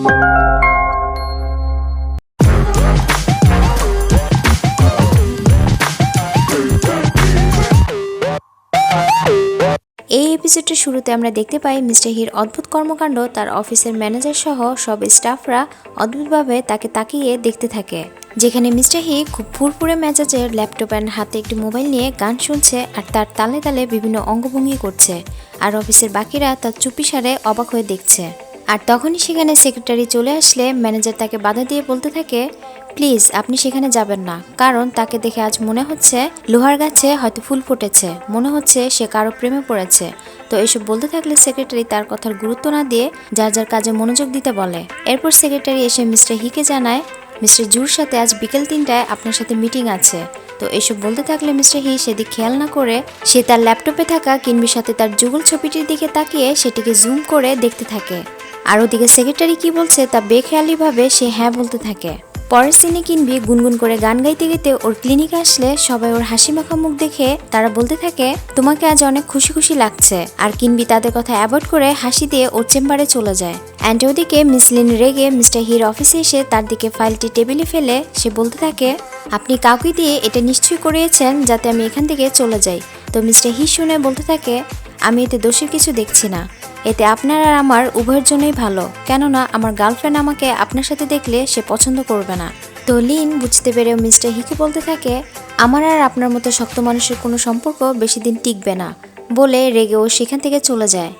এই এপিসোডের শুরুতে আমরা দেখতে পাই মিস্টার হির অদ্ভুত কর্মকাণ্ড। তার অফিসের ম্যানেজার সহ সব স্টাফরা অদ্ভুতভাবে তাকে তাকিয়ে দেখতে থাকে, যেখানে মিস্টার হি খুব ফুরফুরে মেজাজের ল্যাপটপ অ্যান্ড হাতে একটি মোবাইল নিয়ে গান শুনছে আর তার তালে তালে বিভিন্ন অঙ্গভঙ্গি করছে, আর অফিসের বাকিরা তার চুপিসারে অবাক হয়ে দেখছে। আর তখনই সেখানে সেক্রেটারি চলে আসলে ম্যানেজার তাকে বাধা দিয়ে বলতে থাকে, প্লিজ আপনি সেখানে যাবেন না, কারণ তাকে দেখে আজ মনে হচ্ছে লোহার গাছে হয়তো ফুল ফুটেছে, মনে হচ্ছে সে কারো প্রেমে পড়েছে। তো এসব বলতে থাকলে সেক্রেটারি তার কথার গুরুত্ব না দিয়ে যার যার কাজে মনোযোগ দিতে বলে। এরপর সেক্রেটারি এসে মিস্টার হিকে জানায়, মিস্টার জুর সাথে আজ বিকেল 3টায় আপনার সাথে মিটিং আছে। তো এসব বলতে থাকলে মিস্টার হি সেদিক খেয়াল না করে সে তার ল্যাপটপে থাকা কিনবির সাথে তার যুগল ছবিটির দিকে তাকিয়ে সেটিকে জুম করে দেখতে থাকে। আর ওদিকে সেক্রেটারি কি বলছে তা বেখেয়ালিভাবে সে হ্যাঁ বলতে থাকে। পরের সিনে কিনবি গুনগুন করে গান গাইতে গাইতে ওর ক্লিনিকে আসলে সবাই ওর হাসি মাখা মুখ দেখে তারা বলতে থাকে, তোমাকে আজ অনেক খুশি খুশি লাগছে। আর কিনবি তাদের কথা অ্যাভয়েড করে হাসি দিয়ে ওর চেম্বারে চলে যায়। অ্যান্ড ওদিকে মিসলিন রেগে মিস্টার হির অফিসে এসে তার দিকে ফাইলটি টেবিলে ফেলে সে বলতে থাকে, আপনি কাউকে দিয়ে এটা নিশ্চয়ই করিয়েছেন যাতে আমি এখান থেকে চলে যাই। তো মিস্টার হি শুনে বলতে থাকে, আমি এতে দোষের কিছু দেখছি না, এতে আপনার আর আমার উভয়ের জন্যই ভালো, কেননা আমার গার্লফ্রেন্ড আমাকে আপনার সাথে দেখলে সে পছন্দ করবে না। তো লিন বুঝতে পেরেও মিস্টার হিকে বলতে থাকে, আমার আর আপনার মতো শক্ত মানুষের কোনো সম্পর্ক বেশি দিন টিকবে না বলে রেগে ও সেখান থেকে চলে যায়।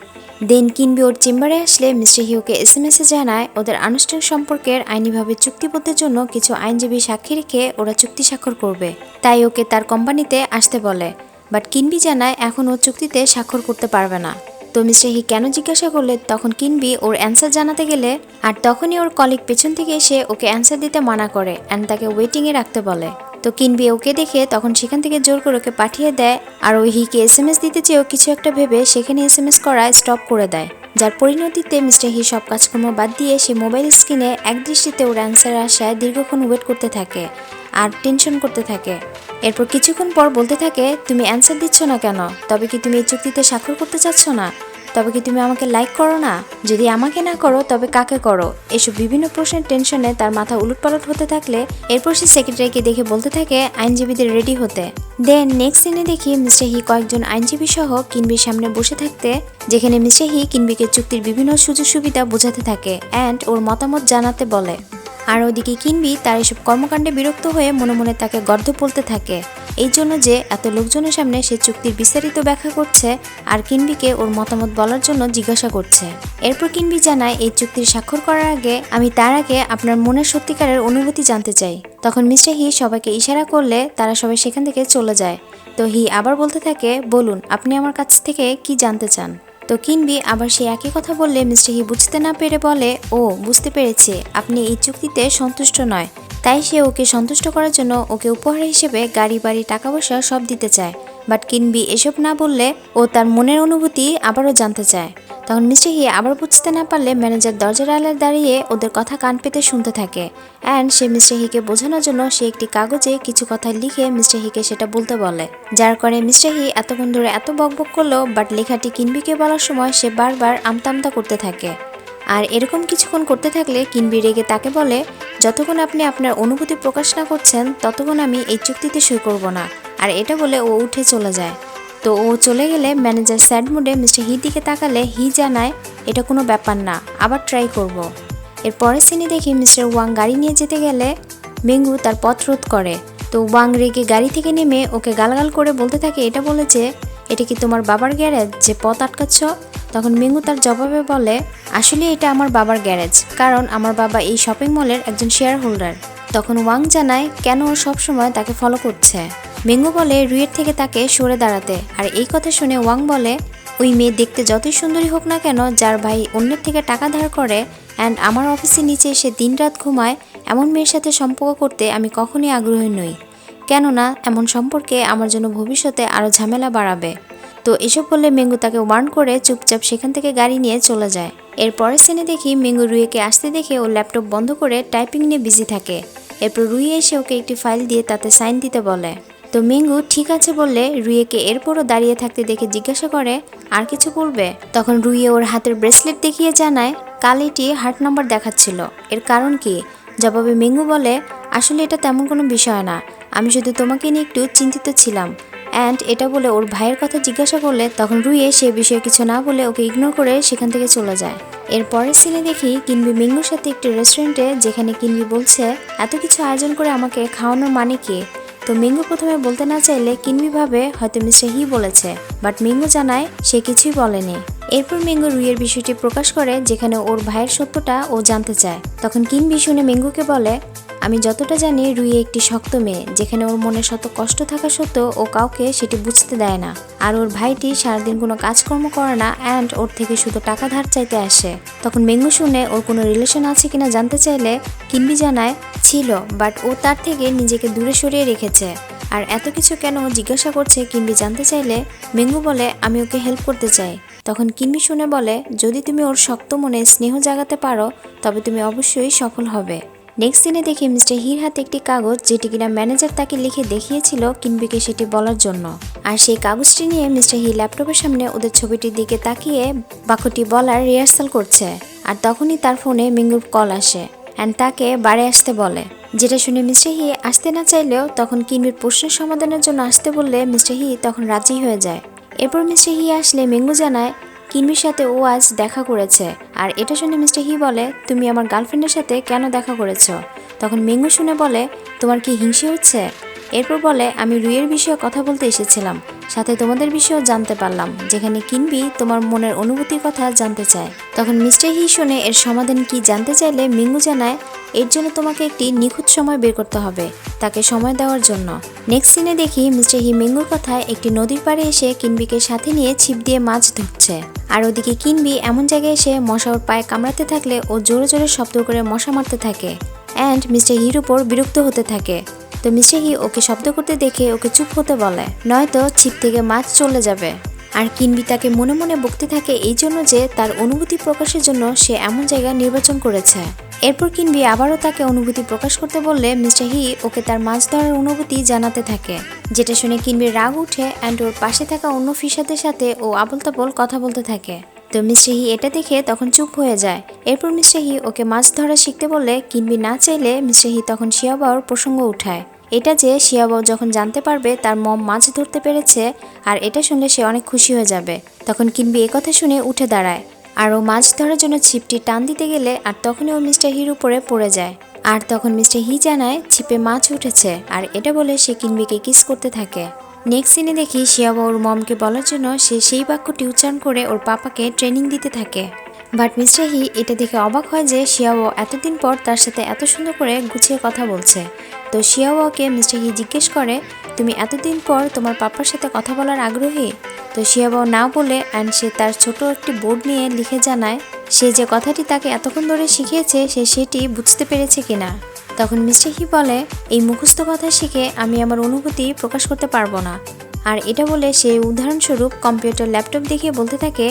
দেন কিনবি ওর চেম্বারে আসলে মিস্টার হি ওকে SMS-এ জানায় ওদের আনুষ্ঠানিক সম্পর্কের আইনিভাবে চুক্তিবদ্ধের জন্য কিছু আইনজীবী সাক্ষী রেখে ওরা চুক্তি স্বাক্ষর করবে, তাই ওকে তার কোম্পানিতে আসতে বলে। বাট কিনবি জানায় এখন ও চুক্তিতে স্বাক্ষর করতে পারবে না। তো মিস্টার হি কেন জিজ্ঞাসা করলে তখন কিনবি ওর অ্যান্সার জানাতে গেলে, আর তখনই ওর কলিগ পেছন থেকে এসে ওকে অ্যান্সার দিতে মানা করে অ্যান্ড তাকে ওয়েটিংয়ে রাখতে বলে। তো কিনবি ওকে দেখে তখন সেখান থেকে জোর করে ওকে পাঠিয়ে দেয়, আর ওই হিকে SMS দিতে চেয়েও কিছু একটা ভেবে সেখানে SMS করা স্টপ করে দেয়, যার পরিণতিতে মিস্টার হি সব কাজকর্ম বাদ দিয়ে সে মোবাইল স্ক্রিনে একদৃষ্টিতে ওর অ্যান্সারের আশায় দীর্ঘক্ষণ ওয়েট করতে থাকে আর টেনশন করতে থাকে। এরপর কিছুক্ষণ পর বলতে থাকে, তুমি অ্যান্সার দিচ্ছ না কেন? তবে কি তুমি এই চুক্তিতে স্বাক্ষর করতে চাচ্ছ না? তবে কি তুমি আমাকে লাইক করো না? যদি আমাকে না করো তবে কাকে করো? এসব বিভিন্ন প্রশ্নের টেনশনে তার মাথা উলটপালট হতে থাকলে এরপর সে সেক্রেটারিকে দেখে বলতে থাকে আইনজীবীদের রেডি হতে। দেন নেক্সট সিনে দেখি মিস্টার হি কয়েকজন আইনজীবী সহ কিনবির সামনে বসে থাকতে, যেখানে মিস্টার হি কিনবিকে চুক্তির বিভিন্ন সুযোগ সুবিধা বোঝাতে থাকে অ্যান্ড ওর মতামত জানাতে বলে। আর ওদিকে কিনবি তার এসব কর্মকাণ্ডে বিরক্ত হয়ে মনে মনে তাকে গর্ধ বলতে থাকে, এই জন্য যে এত লোকজনের সামনে সে চুক্তির বিস্তারিত ব্যাখ্যা করছে আর কিনবিকে ওর মতামত বলার জন্য জিজ্ঞাসা করছে। এরপর কিনবি জানায়, এই চুক্তির স্বাক্ষর করার আগে আমি তার আগে আপনার মনের সত্যিকারের অনুভূতি জানতে চাই। তখন মিস্টার হি সবাইকে ইশারা করলে তারা সবাই সেখান থেকে চলে যায়। তো হি আবার বলতে থাকে, বলুন আপনি আমার কাছ থেকে কি জানতে চান? তো কিনবি আবার সে একই কথা বললে মিস্টার হি বুঝতে না পেরে বলে, ও বুঝতে পেরেছে আপনি এই চুক্তিতে সন্তুষ্ট নয়, তাই সে ওকে সন্তুষ্ট করার জন্য ওকে উপহার হিসেবে গাড়ি বাড়ি টাকা পয়সা সব দিতে চায়। বাট কিনবি এসব না বললে ও তার মনের অনুভূতি আবারও জানতে চায়। তখন মিস্টার হি আবার বুঝতে না পারলে ম্যানেজার দরজার আড়ালে দাঁড়িয়ে ওদের কথা কান পেতে শুনতে থাকে অ্যান্ড সে মিস্টার হিকে বোঝানোর জন্য সে একটি কাগজে কিছু কথা লিখে মিস্টার হিকে সেটা বলতে বলে, যার করে মিস্টার হি এতক্ষণ ধরে এত বকবক করলো বাট লেখাটি কিনবিকে বলার সময় সে বারবার আমতা আমতা করতে থাকে। আর এরকম কিছুক্ষণ করতে থাকলে কিনবি রেগে তাকে বলে, যতক্ষণ আপনি আপনার অনুভূতি প্রকাশ না করছেন ততক্ষণ আমি এই চুক্তিতে সই করব না। আর এটা বলে ও উঠে চলে যায়। তো ও চলে গেলে ম্যানেজার স্যাড মুডে মিস্টার হির দিকে তাকালে হি জানায়, এটা কোনো ব্যাপার না, আবার ট্রাই করব। এর পরের সিনে দেখি মিস্টার ওয়াং গাড়ি নিয়ে যেতে গেলে মেঙ্গু তার পথ রোধ করে। তো ওয়াং রেগে গাড়ি থেকে নেমে ওকে গালাগাল করে বলতে থাকে, এটা বলেছে এটা কি তোমার বাবার গ্যারেজ যে পথ আটকাচ্ছ? তখন মেঙ্গু তার জবাবে বলে, আসলে এটা আমার বাবার গ্যারেজ, কারণ আমার বাবা এই শপিং মলের একজন শেয়ার হোল্ডার। তখন ওয়াং জানায় কেন ও সবসময় তাকে ফলো করছে। মেঙ্গু বলে রুইয়ের থেকে তাকে সরে দাঁড়াতে। আর এই কথা শুনে ওয়াং বলে, ওই মেয়ে দেখতে যতই সুন্দরী হোক না কেন, যার ভাই অন্যের থেকে টাকা ধার করে অ্যান্ড আমার অফিসের নিচে এসে দিনরাত ঘুমায়, এমন মেয়ের সাথে সম্পর্ক করতে আমি কখনোই আগ্রহী নই, কেননা এমন সম্পর্কে আমার জন্য ভবিষ্যতে আরও ঝামেলা বাড়াবে। তো এসব বললে মেঙ্গু তাকে ওয়ার্ন করে চুপচাপ সেখান থেকে গাড়ি নিয়ে চলে যায়। এর পরের সিনে দেখি মেঙ্গু রুইকে আসতে দেখে ও ল্যাপটপ বন্ধ করে টাইপিং নিয়ে বিজি থাকে। এরপর রুই এসে ওকে একটি ফাইল দিয়ে তাতে সাইন দিতে বলে। তো মেঙ্গু ঠিক আছে বললে রুইকে এরপরও দাঁড়িয়ে থাকতে দেখে জিজ্ঞাসা করে, আর কিছু বলবে? তখন রুইয়ে ওর হাতের ব্রেসলেট দেখিয়ে জানায়, কালিটি হার্ট নাম্বার দেখাচ্ছিল, এর কারণ কি? জবাবে মিঙ্গু বলে, আসলে এটা তেমন কোনো বিষয় না, আমি শুধু তোমাকে নিয়ে একটু চিন্তিত ছিলাম। অ্যান্ড এটা বলে ওর ভাইয়ের কথা জিজ্ঞাসা করলে তখন রুইয়ে সে বিষয়ে কিছু না বলে ওকে ইগনোর করে সেখান থেকে চলে যায়। এর পরের সিনে দেখি কিনবি মিঙ্গুর সাথে একটি রেস্টুরেন্টে, যেখানে কিনবি বলছে এত কিছু আয়োজন করে আমাকে খাওয়ানোর মানে কি? তো মিঙ্গু প্রথমে বলতে না চাইলে কিনবি ভাবে হয়তো মিস্টার হি বলেছে, বাট মিঙ্গু জানায় সে কিছুই বলেনি। এরপর মিঙ্গু রুইয়ের বিষয়টি প্রকাশ করে, যেখানে ওর ভাইয়ের সত্যটা ও জানতে চায়। তখন কিনবি শুনে মিঙ্গুকে বলে, আমি যতটা জানি রুই একটি শক্ত মেয়ে, যেখানে ওর মনে শত কষ্ট থাকা সত্ত্বেও ও কাউকে সেটি বুঝতে দেয় না। আর ওর ভাইটি সারাদিন কোনো কাজকর্ম করে না অ্যান্ড ওর থেকে শুধু টাকা ধার চাইতে আসে। তখন মিঙ্গু শুনে ওর কোনো রিলেশন আছে কিনা জানতে চাইলে কিনবি জানায় ছিল, বাট ও তার থেকে নিজেকে দূরে সরিয়ে রেখেছে। আর এত কিছু কেন জিজ্ঞাসা করছে কিনবি জানতে চাইলে মিঙ্গু বলে, আমি ওকে হেল্প করতে চাই। তখন কিনবি শুনে বলে, যদি তুমি ওর শক্ত মনে স্নেহ জাগাতে পারো তবে তুমি অবশ্যই সফল হবে। নেক্সট দিনে দেখি মিস্টার হির হাতে একটি কাগজ, যেটি কিনা ম্যানেজার তাকে লিখে দেখিয়েছিল কিনবিকে সেটি বলার জন্য। আর সেই কাগজটি নিয়ে মিস্টার হি ল্যাপটপের সামনে ওদের ছবিটির দিকে তাকিয়ে বাক্যটি বলার রিহার্সাল করছে। আর তখনই তার ফোনে মিঙ্গুর কল আসে অ্যান্ড তাকে বাড়ি আসতে বলে, যেটা শুনে মিস্টার হি আসতে না চাইলেও তখন কিনবির প্রশ্নের সমাধানের জন্য আসতে বললে মিস্টার হি তখন রাজি হয়ে যায়। এরপর মিস্টার হি আসলে মিঙ্গু জানায় কিনবির সাথে ও আজ দেখা করেছে। আর এটা শুনে মিস্টার হি বলে, তুমি আমার গার্লফ্রেন্ডের সাথে কেন দেখা করেছো? তখন মিঙ্গু শুনে বলে, তোমার কি হিংসে হচ্ছে? এরপর বলে, আমি রুইয়ের বিষয়ে কথা বলতে এসেছিলাম, সাথে তোমাদের বিষয়েও জানতে পারলাম, যেখানে কিনবি তোমার মনের অনুভূতির কথা জানতে চায়। তখন মিস্টার হি শুনে এর সমাধান কি জানতে চাইলে মিঙ্গু জানায়, এর জন্য তোমাকে একটি নিখুঁত সময় বের করতে হবে, তাকে সময় দেওয়ার জন্য। নেক্সট সিনে দেখি মিস্টার হি মিঙ্গুর কথায় একটি নদীর পাড়ে এসে কিনবিকে সাথে নিয়ে ছিপ দিয়ে মাছ ধরছে। আর ওদিকে কিনবি এমন জায়গায় এসে মশা ওর পায়ে কামড়াতে থাকলে ও জোরে জোরে শব্দ করে মশা মারতে থাকে অ্যান্ড মিস্টার হির উপর বিরক্ত হতে থাকে। তো মিস্টার হি ওকে শব্দ করতে দেখে ওকে চুপ হতে বলে, নয়তো ছিপ থেকে মাছ চলে যাবে। আর কিনবি তাকে মনে মনে বকতে থাকে এই জন্য যে তার অনুভূতি প্রকাশের জন্য সে এমন জায়গা নির্বাচন করেছে। এরপর কিনবি আবারও তাকে অনুভূতি প্রকাশ করতে বললে মিস্টার হি ওকে তার মাছ ধরার অনুভূতি জানাতে থাকে, যেটা শুনে কিনবির রাগ উঠে অ্যান্ড ওর পাশে থাকা অন্য ফিশারদের সাথে ও আবল তাবল কথা বলতে থাকে। তো মিস্টার হি এটা দেখে তখন চুপ হয়ে যায়। এরপর মিস্টার হি ওকে মাছ ধরা শিখতে বললে কিনবি না চাইলে মিস্টার হি তখন শিয়াবাওর প্রসঙ্গ উঠায়, এটা যে শিয়াবাও যখন জানতে পারবে তার মম মাছ ধরতে পেরেছে, আর এটা শুনলে সে অনেক খুশি হয়ে যাবে। তখন কিনবি একথা শুনে উঠে দাঁড়ায় আর ও মাছ ধরার জন্য ছিপটি টান দিতে গেলে আর তখনই ও মিস্টার হির উপরে পড়ে যায়। আর তখন মিস্টার হি জানায় ছিপে মাছ উঠেছে, আর এটা বলে সে কিনবিকে কিস করতে থাকে। নেক্সট সিনে দেখি শিয়াবা ওর মমকে বলার জন্য সে সেই বাক্যটি উচ্চারণ করে ওর পাপাকে ট্রেনিং দিতে থাকে। বাট মিস্টার হি এটা দেখে অবাক হয় যে শিয়াও এতদিন পর তার সাথে এত সুন্দর করে গুছিয়ে কথা বলছে। তো শিয়াওকে মিস্টার হি জিজ্ঞেস করে, তুমি এতদিন পর তোমার পাপার সাথে কথা বলার আগ্রহী? তো শিয়াও না বলে অ্যান্ড সে তার ছোট একটি বোর্ড নিয়ে লিখে জানায় সে যে কথাটি তাকে এতক্ষণ ধরে শিখিয়েছে সে সেটি বুঝতে পেরেছে কিনা। তখন মিস্টার হি বলে, এই মুখস্থ কথা শিখে আমি আমার অনুভূতি প্রকাশ করতে পারবো না। আর এটা বলে সে উদাহরণস্বরূপ কম্পিউটার ল্যাপটপ দেখিয়ে বলতে থাকে,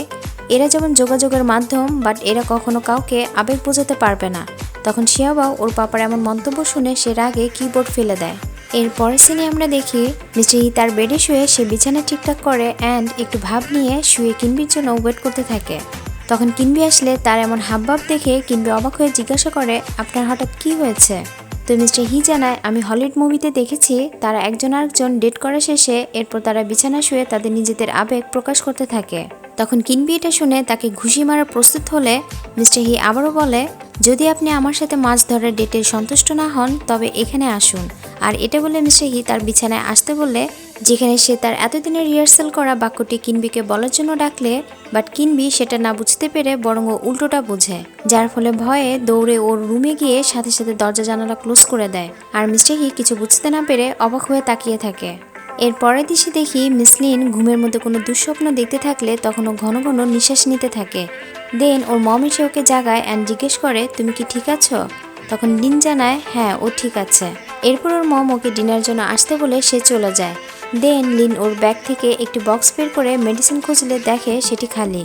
এরা যেমন যোগাযোগের মাধ্যম, বাট এরা কখনো কাউকে আবেগ বোঝাতে পারবে না। তখন শিয়াবাও ওর পাপার এমন মন্তব্য শুনে সে রাগে কিবোর্ড ফেলে দেয়। এর পরের সিনে আমরা দেখি মিস্টার হি তার বেডে শুয়ে সে বিছানা ঠিকঠাক করে অ্যান্ড একটু ভাব নিয়ে শুয়ে কিনবির জন্য ওয়েট করতে থাকে। তখন কিনবি আসলে তার এমন হাবভাব দেখে কিনবি অবাক হয়ে জিজ্ঞাসা করে, আপনার হঠাৎ কি হয়েছে? তো মিস্টার হি জানায়, আমি হলিউড মুভিতে দেখেছি তারা একজন আরেকজন ডেট করা শেষে এরপর তারা বিছানা শুয়ে তাদের নিজেদের আবেগ প্রকাশ করতে থাকে। তখন কিনবি এটা শুনে তাকে ঘুষি মারার প্রস্তুত হলে মিস্টার হি আবারও বলে, যদি আপনি আমার সাথে মাছ ধরার ডেটে সন্তুষ্ট না হন তবে এখানে আসুন। আর এটা বলে মিস্টার হি তার বিছানায় আসতে বললে, যেখানে সে তার এতদিনের রিহার্সাল করা বাক্যটি কিনবিকে বলার জন্য ডাকলে, বাট কিনবি সেটা না বুঝতে পেরে বরং ও উল্টোটা বোঝে, যার ফলে ভয়ে দৌড়ে ওর রুমে গিয়ে সাথে সাথে দরজা জানালা ক্লোজ করে দেয়। আর মিস্টার হি কিছু বুঝতে না পেরে অবাক হয়ে তাকিয়ে থাকে। এর পরের দিশে দেখি মিস লিন ঘুমের মধ্যে কোনো দুঃস্বপ্ন দেখতে থাকলে তখন ও ঘন ঘন নিঃশ্বাস নিতে থাকে। দেন ওর মম এসে ওকে জাগায় অ্যান্ড জিজ্ঞেস করে, তুমি কি ঠিক আছো? তখন লিন জানায়, হ্যাঁ ও ঠিক আছে। এরপর ওর মম ওকে ডিনার জন্য আসতে বলে সে চলে যায়। দেন লিন ওর ব্যাগ থেকে একটি বক্স বের করে মেডিসিন খুঁজলে দেখে সেটি খালি।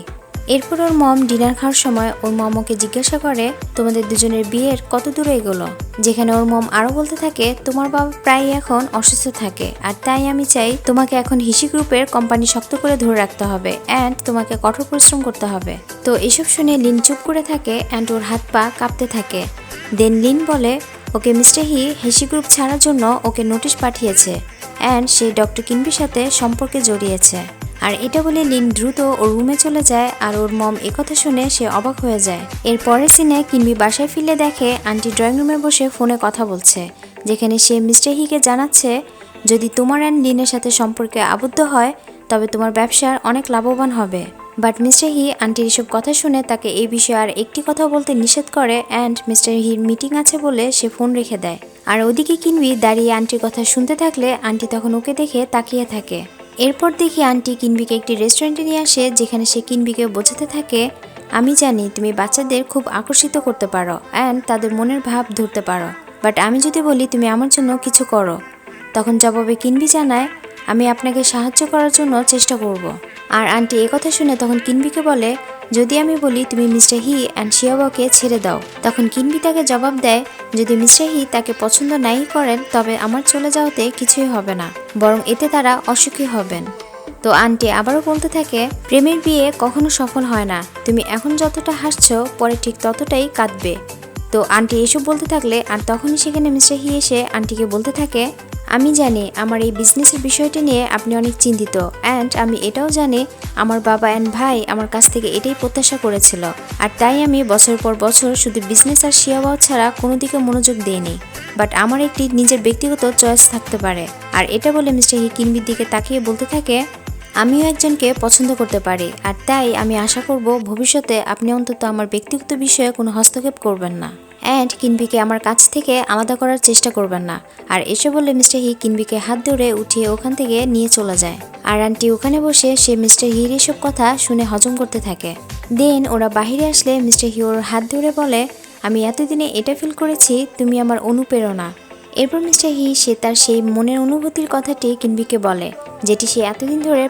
এরপর ওর মম ডিনার খাওয়ার সময় ওর মম ওকে জিজ্ঞাসা করে তোমাদের দুজনের বিয়ের কত দূরে এগোলো, যেখানে ওর মম আরো বলতে থাকে তোমার বাবা প্রায় এখন অসুস্থ থাকে, আর তাই আমি চাই তোমাকে এখন হিসি গ্রুপের কোম্পানি শক্ত করে ধরে রাখতে হবে অ্যান্ড তোমাকে কঠোর পরিশ্রম করতে হবে। তো এসব শুনে লিন চুপ করে থাকে অ্যান্ড ওর হাত পা কাঁপতে থাকে। দেন লিন বলে ওকে মিস্টার হি হিসি গ্রুপ ছাড়ার জন্য ওকে নোটিশ পাঠিয়েছে অ্যান্ড সে ডক্টর কিনবির সাথে সম্পর্কে জড়িয়েছে। আর এটা বলে লিন দ্রুত ওর রুমে চলে যায় আর ওর মম একথা শুনে সে অবাক হয়ে যায়। এর পরের সিনে কিনবি বাসায় ফিরে দেখে আন্টি ড্রয়িং রুমে বসে ফোনে কথা বলছে, যেখানে সে মিস্টার হিকে জানাচ্ছে যদি তোমার অ্যান্ড লিনের সাথে সম্পর্কে আবদ্ধ হয় তবে তোমার ব্যবসার অনেক লাভবান হবে। বাট মিস্টার হি আন্টির এসব কথা শুনে তাকে এই বিষয়ে আর একটি কথা বলতে নিষেধ করে অ্যান্ড মিস্টার হির মিটিং আছে বলে সে ফোন রেখে দেয়। আর ওদিকে কিনবি দাঁড়িয়ে আন্টির কথা শুনতে থাকলে আন্টি তখন ওকে দেখে তাকিয়ে থাকে। এরপর দেখি আন্টি কিনবিকে একটি রেস্টুরেন্টে নিয়ে আসে, যেখানে সে কিনবিকে বোঝাতে থাকে আমি জানি তুমি বাচ্চাদের খুব আকর্ষিত করতে পারো অ্যান্ড তাদের মনের ভাব ধরতে পারো, বাট আমি যদি বলি তুমি আমার জন্য কিছু করো, তখন জবাবে কিনবি জানায় আমি আপনাকে সাহায্য করার জন্য চেষ্টা করব। আর আন্টি একথা শুনে তখন কিনবিকে বলে যদি আমি বলি তুমি মিস্টার হি অ্যান্ড শিয়াবাকে ছেড়ে দাও, তখন কিনবি তাকে জবাব দেয় যদি মিস্টার হি তাকে পছন্দ নাই করেন তবে আমার চলে যাওয়াতে কিছুই হবে না, বরং এতে তারা অসুখী হবেন। তো আন্টি আবারও বলতে থাকে প্রেমের বিয়ে কখনো সফল হয় না, তুমি এখন যতটা হাসছো পরে ঠিক ততটাই কাঁদবে। তো আন্টি এসব বলতে থাকলে আর তখনই সেখানে মিস্টার হি এসে আন্টিকে বলতে থাকে আমি জানি আমার এই বিজনেসের বিষয়টি নিয়ে আপনি অনেক চিন্তিত অ্যান্ড আমি এটাও জানি আমার বাবা অ্যান্ড ভাই আমার কাছ থেকে এটাই প্রত্যাশা করেছিল, আর তাই আমি বছর পর বছর শুধু বিজনেস আর শিয়াবাও ছাড়া কোনো দিকে মনোযোগ দিইনি, বাট আমার একটি নিজের ব্যক্তিগত চয়েস থাকতে পারে। আর এটা বলে মিস্টার হি কিনবির দিকে তাকিয়ে বলতে থাকে আমিও একজনকে পছন্দ করতে পারি, আর তাই আমি আশা করব ভবিষ্যতে আপনি অন্তত আমার ব্যক্তিগত বিষয়ে কোনো হস্তক্ষেপ করবেন না অ্যান্ড কিনবিকে আমার কাছ থেকে আলাদা করার চেষ্টা করবেন না। আর এসে বললে মিস্টার হি কিনবিকে হাত ধরে উঠিয়ে ওখান থেকে নিয়ে চলে যায়। আর আন্টি ওখানে বসে সে মিস্টার হির এসব কথা শুনে হজম করতে থাকে। দেন ওরা বাহিরে আসলে মিস্টার হি ওর হাত ধরে বলে আমি এতদিনে এটা ফিল করেছি তুমি আমার অনুপ্রেরণা। এরপর মিস্টার হি সে তার সেই মনের অনুভূতির কথাটি কিনবিকে বলে যেটি সে এতদিন ধরে